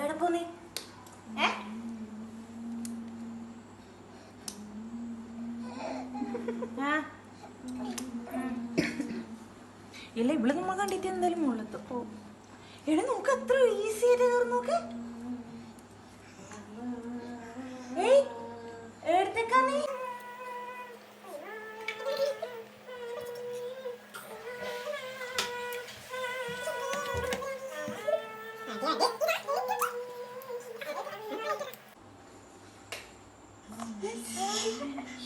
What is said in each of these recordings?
എടപ്പോന്നേ ഇല്ല ഇവിടെ നമ്മൾ കണ്ടിട്ട് എന്തായാലും മുള്ളത്ത് പോ. എടാ നമുക്ക് അത്ര ഈസി ആയിട്ട് കയറി നോക്ക്. എടുത്തേക്കാ നീ.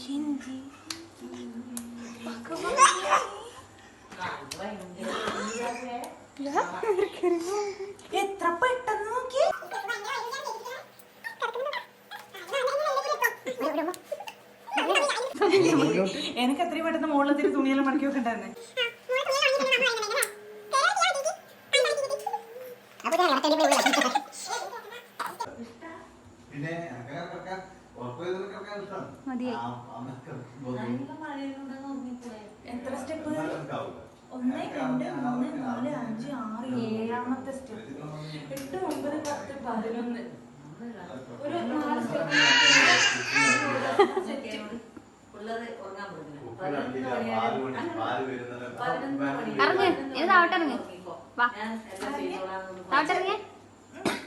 ഹിന്ദി എത്ര പെട്ടെന്ന് നോക്കി. എനിക്ക് അത്രയും പെട്ടെന്ന് മുകളിലത്തിരി തുണിയെല്ലാം മടക്കി വെക്കണ്ടായിരുന്നേ. എത്ര സ്റ്റെപ്പ്? 1 2 3 4 5 6 7ാമത്തെ സ്റ്റെപ്പ്. 8 9 10 11 ഒരു 4 സ്റ്റെപ്പ്. ഇറങ്ങ്, ഇത് താവട്ടെ ഇറങ്ങ്, വാ താവട്ടെ ഇറങ്ങ്.